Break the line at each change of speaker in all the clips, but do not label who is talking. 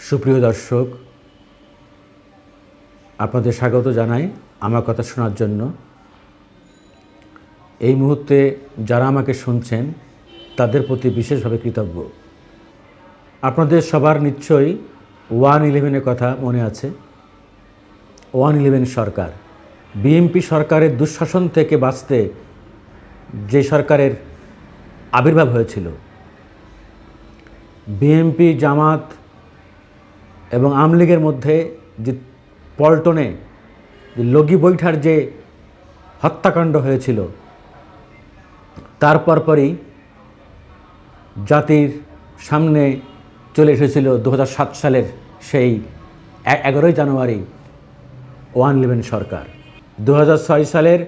সুপ্রিয় দর্শক, আপনাদের স্বাগত জানাই আমার কথা শোনার জন্য। এই মুহূর্তে যারা আমাকে শুনছেন তাদের প্রতি বিশেষভাবে কৃতজ্ঞ। আপনাদের সবার নিশ্চয়ই 111-এর কথা মনে আছে। 111 সরকার, বিএনপি সরকারের দুঃশাসন থেকে বাঁচতে যে সরকারের আবির্ভাব হয়েছিল, বিএনপি, জামাত এবং আওয়ামী লীগের মধ্যে যে পল্টনে যে লগি বৈঠার যে হত্যাকাণ্ড হয়েছিল, তার পরপরই জাতির সামনে চলে এসেছিল 2007 সালের সেই 11 জানুয়ারি 111 সরকার। 2006 সালের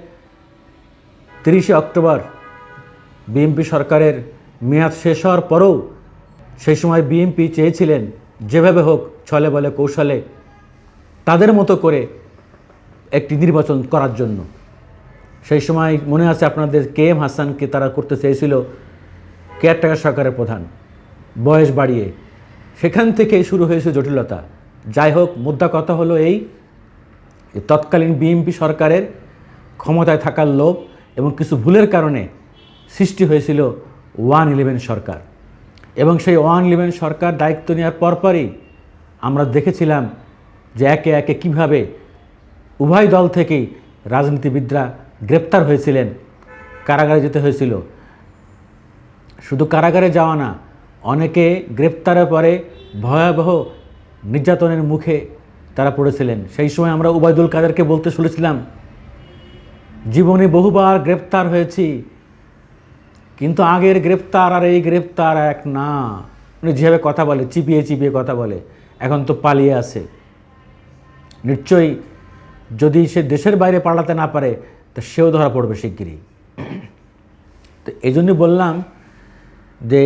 30 অক্টোবর বিএনপি সরকারের মেয়াদ শেষ হওয়ার পরেও সেই সময় বিএনপি চেয়েছিলেন যেভাবে হোক ছলে বলে কৌশলে তাদের মতো করে একটি নির্বাচন করার জন্য। সেই সময় মনে আছে আপনাদের KM হাসানকে তারা করতে চেয়েছিল কেয়ারটেকার সরকারের প্রধান, বয়স বাড়িয়ে। সেখান থেকে শুরু হয়েছে জটিলতা। যাই হোক, মুদ্রা কথা হলো এই, তৎকালীন বিএনপি সরকারের ক্ষমতায় থাকার লোভ এবং কিছু ভুলের কারণে সৃষ্টি হয়েছিল 111 সরকার। এবং সেই 111 সরকার দায়িত্ব নেওয়ার পরপরই আমরা দেখেছিলাম যে একে একে কীভাবে উভয় দল থেকেই রাজনীতিবিদরা গ্রেপ্তার হয়েছিলেন, কারাগারে যেতে হয়েছিল। শুধু কারাগারে যাওয়া না, অনেকে গ্রেপ্তারের পরে ভয়াবহ নির্যাতনের মুখে তারা পড়েছিলেন। সেই সময় আমরা ওবায়দুল কাদেরকে বলতে শুনেছিলাম, জীবনে বহুবার গ্রেপ্তার হয়েছি, কিন্তু আগের গ্রেপ্তার আর এই গ্রেপ্তার এক না। উনি যেভাবে কথা বলে, চিপিয়ে চিপিয়ে কথা বলে, এখন তো পালিয়ে আছে। নিশ্চয়ই যদি সে দেশের বাইরে পালাতে না পারে তা সেও ধরা পড়বে শিগগিরই। তো এই জন্যই বললাম যে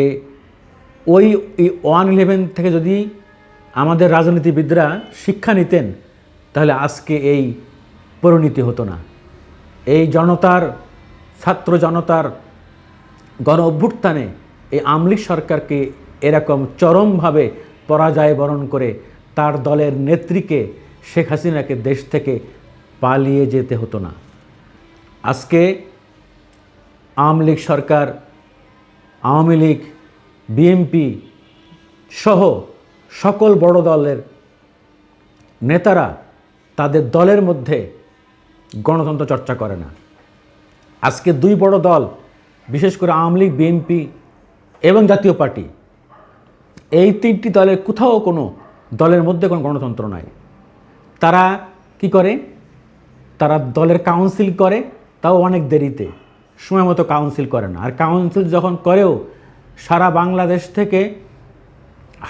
ওই 111 থেকে যদি আমাদের রাজনীতিবিদরা শিক্ষা নিতেন তাহলে আজকে এই পরিণতি হতো না। এই জনতার, ছাত্র জনতার গণ অভ্যুত্থানে এই আওয়ামী লীগ সরকারকে এরকম চরমভাবে পরাজয় বরণ করে তার দলের নেত্রীকে শেখ হাসিনাকে দেশ থেকে পালিয়ে যেতে হতো না। আজকে আওয়ামী লীগ সরকার, আওয়ামী লীগ, বিএনপি সহ সকল বড় দলের নেতারা তাদের দলের মধ্যে গণতন্ত্র চর্চা করে না। আজকে দুই বড় দল, বিশেষ করে আওয়ামী লীগ, বিএনপি এবং জাতীয় পার্টি, এই তিনটি দলের কোথাও কোনো দলের মধ্যে কোনো গণতন্ত্র নাই। তারা কি করে? তারা দলের কাউন্সিল করে, তাও অনেক দেরিতে, সময় মতো কাউন্সিল করে না। আর কাউন্সিল যখন করেও সারা বাংলাদেশ থেকে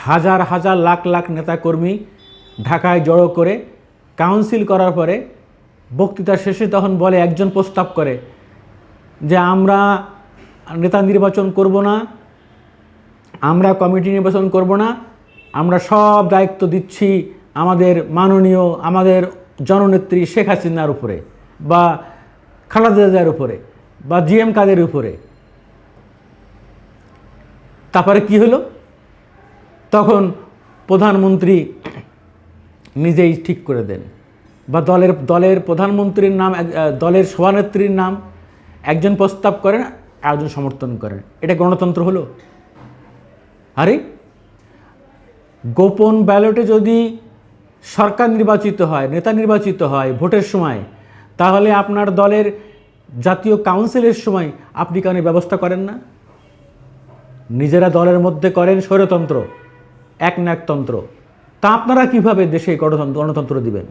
হাজার হাজার লাখ লাখ নেতাকর্মী ঢাকায় জড়ো করে কাউন্সিল করার পরে বক্তৃতা শেষে তখন বলে, একজন প্রস্তাব করে যে আমরা নেতা নির্বাচন করব না, আমরা কমিটি নির্বাচন করব না, আমরা সব দায়িত্ব দিচ্ছি আমাদের মাননীয়, আমাদের জননেত্রী শেখ হাসিনার উপরে, বা খালেদা জিয়ার উপরে, বা GM কাদের উপরে। তারপরে কি হলো? তখন প্রধানমন্ত্রী নিজেই ঠিক করে দেন, বা দলের প্রধানমন্ত্রীর নাম, দলের সভানেত্রীর নাম একজন প্রস্তাব করেন, একজন সমর্থন করেন। এটা গণতন্ত্র হলো? আরে গোপন ব্যালটে যদি সরকার নির্বাচিত হয়, নেতা নির্বাচিত হয় ভোটের সময়, তাহলে আপনার দলের জাতীয় কাউন্সিলের সময় আপনি কেন ব্যবস্থা করেন না? নিজেরা দলের মধ্যে করেন স্বৈরতন্ত্র, একনায়কতন্ত্র। তা আপনারা কিভাবে দেশে গণতন্ত্র দিবেন?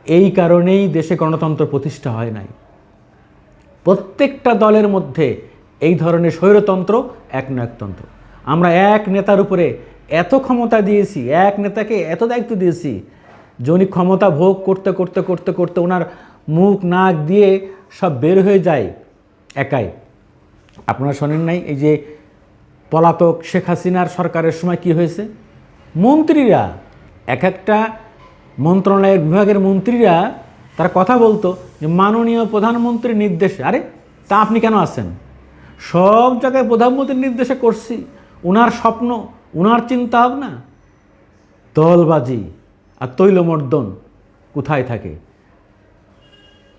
এই কারণেই দেশে গণতন্ত্র প্রতিষ্ঠা হয় নাই। প্রত্যেকটা দলের মধ্যে এই ধরনের স্বৈরতন্ত্র, একনায়কতন্ত্র। আমরা এক নেতার উপরে এত ক্ষমতা দিয়েছি, এক নেতাকে এত দায়িত্ব দিয়েছি যে উনি ক্ষমতা ভোগ করতে করতে করতে করতে ওনার মুখ নাক দিয়ে সব বের হয়ে যায় একাই। আপনারা শোনেন নাই এই যে পলাতক শেখ হাসিনার সরকারের সময় কি হয়েছে? মন্ত্রীরা, এক একটা মন্ত্রণালয়ের বিভাগের মন্ত্রীরা তারা কথা বলতো যে মাননীয় প্রধানমন্ত্রীর নির্দেশে। আরে তা আপনি কেন আছেন? সব জায়গায় প্রধানমন্ত্রীর নির্দেশে করছি, ওনার স্বপ্ন, ওনার চিন্তা ভাবনা। দলবাজি আর তৈলমর্দন কোথায় থাকে?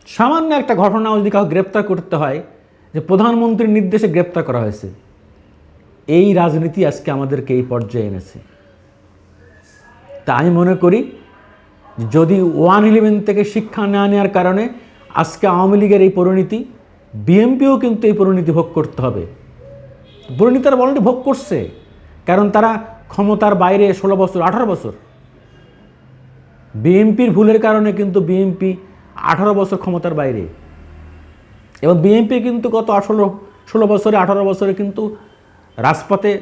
সামান্য একটা ঘটনা যদি কাউকে গ্রেপ্তার করতে হয় যে প্রধানমন্ত্রীর নির্দেশে গ্রেপ্তার করা হয়েছে, এই রাজনীতি আজকে আমাদেরকে এই পর্যায়ে এনেছে। তা আমি মনে করি যদি 111 থেকে শিক্ষা না নেওয়ার কারণে আজকে আওয়ামী লীগের এই পরিণতি, বিএনপিও কিন্তু এই পরিণতি ভোগ করতে হবে। পরিণতি তারা অলরেডি ভোগ করছে, কারণ তারা ক্ষমতার বাইরে 16 বছর 18 বছর। বিএনপির ভুলের কারণে কিন্তু বিএনপি 18 বছর ক্ষমতার বাইরে, এবং বিএনপি কিন্তু গত 16 বছরে 18 বছরে কিন্তু রাজপথে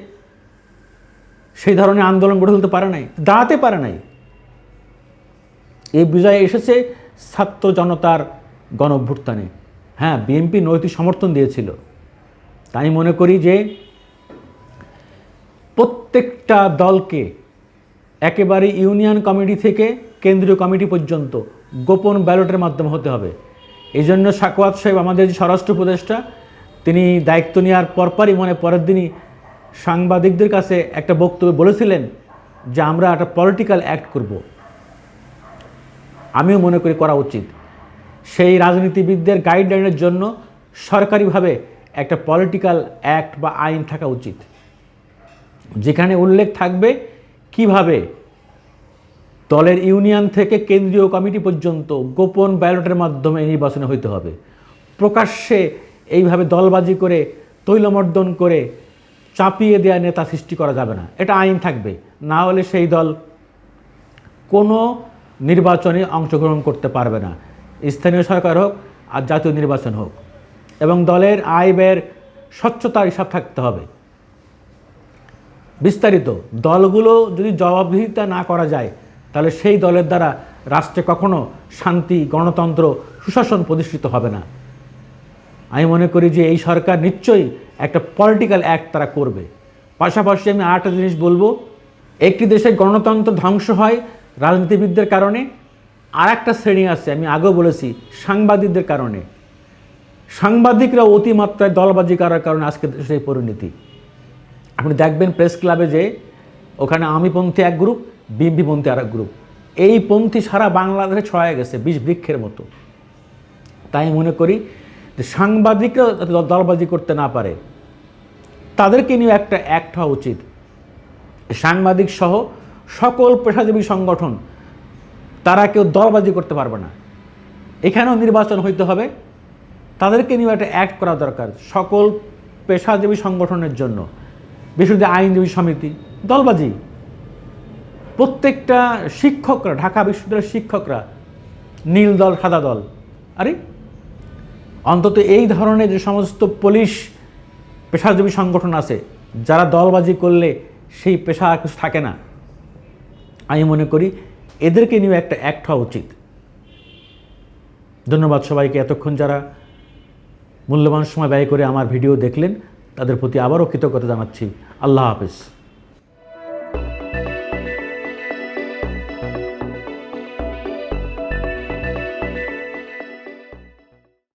সেই ধরনের আন্দোলন গড়ে তুলতে পারে নাই, দাঁড়াতে পারে নাই। এই বিজয় এসেছে ছাত্র জনতার গণ অভ্যুত্থানে। হ্যাঁ, বিএনপি নৈতিক সমর্থন দিয়েছিল। তাই মনে করি যে প্রত্যেকটা দলকে একেবারে ইউনিয়ন কমিটি থেকে কেন্দ্রীয় কমিটি পর্যন্ত গোপন ব্যালটের মাধ্যমে হতে হবে। এই জন্য সাখাওয়াত সাহেব, আমাদের যে স্বরাষ্ট্র উপদেষ্টা, তিনি দায়িত্ব নেওয়ার পরপরই পরের দিনই সাংবাদিকদের কাছে একটা বক্তব্য বলেছিলেন যে আমরা একটা পলিটিক্যাল অ্যাক্ট করব। আমিও মনে করি করা উচিত। সেই রাজনীতিবিদদের গাইডলাইনের জন্য সরকারিভাবে একটা পলিটিক্যাল অ্যাক্ট বা আইন থাকা উচিত, যেখানে উল্লেখ থাকবে কিভাবে দলের ইউনিয়ন থেকে কেন্দ্রীয় কমিটি পর্যন্ত গোপন ব্যালটের মাধ্যমে নির্বাচনে হইতে হবে। প্রকাশ্যে এইভাবে দলবাজি করে, তৈলমর্দন করে চাপিয়ে দেওয়া নেতা সৃষ্টি করা যাবে না। এটা আইন থাকবে, না হলে সেই দল কোনো নির্বাচনে অংশগ্রহণ করতে পারবে না, স্থানীয় সরকার হোক আর জাতীয় নির্বাচন হোক। এবং দলের আয় ব্যয়ের স্বচ্ছতার হিসাব থাকতে হবে। বিস্তারিত দলগুলো যদি জবাবদিহিতা না করা যায়, তাহলে সেই দলের দ্বারা রাষ্ট্রে কখনো শান্তি, গণতন্ত্র, সুশাসন প্রতিষ্ঠিত হবে না। আমি মনে করি যে এই সরকার নিশ্চয়ই একটা পলিটিক্যাল অ্যাক্ট তারা করবে। পাশাপাশি আমি আরেকটা জিনিস বলবো, একটি দেশের গণতন্ত্র ধ্বংস হয় রাজনীতিবিদদের কারণে, আর একটা শ্রেণী আছে, আমি আগেও বলেছি, সাংবাদিকদের কারণে। সাংবাদিকরা অতিমাত্রায় দলবাজি করার কারণে আজকে সেই পরিণতি। আপনি দেখবেন প্রেস ক্লাবে যে ওখানে আমিপন্থী এক গ্রুপ, বিএনপিপন্থী আর এক গ্রুপ, এই পন্থী সারা বাংলাদেশে ছড়ায় গেছে বিষ বৃক্ষের মতো। তাই মনে করি যে সাংবাদিকরা যাতে দলবাজি করতে না পারে, তাদেরকে নিয়ে একটা অ্যাক্ট হওয়া উচিত। সাংবাদিক সহ সকল পেশাজীবী সংগঠন, তারা কেউ দলবাজি করতে পারবে না। এখানেও নির্বাচন হইতে হবে, তাদেরকে নিয়ে একটা অ্যাক্ট করা দরকার সকল পেশাজীবী সংগঠনের জন্য। বিশুদ্ধ আইনজীবী সমিতি, দলবাজি, প্রত্যেকটা শিক্ষকরা, ঢাকা বিশ্ববিদ্যালয়ের শিক্ষকরা নীল দল, সাদা দল। আরে অন্তত এই ধরনের যে সমস্ত পুলিশ পেশাজীবী সংগঠন আছে, যারা দলবাজি করলে সেই পেশা আর কিছু থাকে না, আমি মনে করি এদেরকে নিয়ে একটা অ্যাক্ট হওয়া উচিত। ধন্যবাদ সবাইকে, এতক্ষণ যারা মূল্যবান সময় ব্যয় করে আমার ভিডিও দেখলেন, তাদের প্রতি আবারও কৃতজ্ঞতা জানাচ্ছি। আল্লাহ হাফেজ।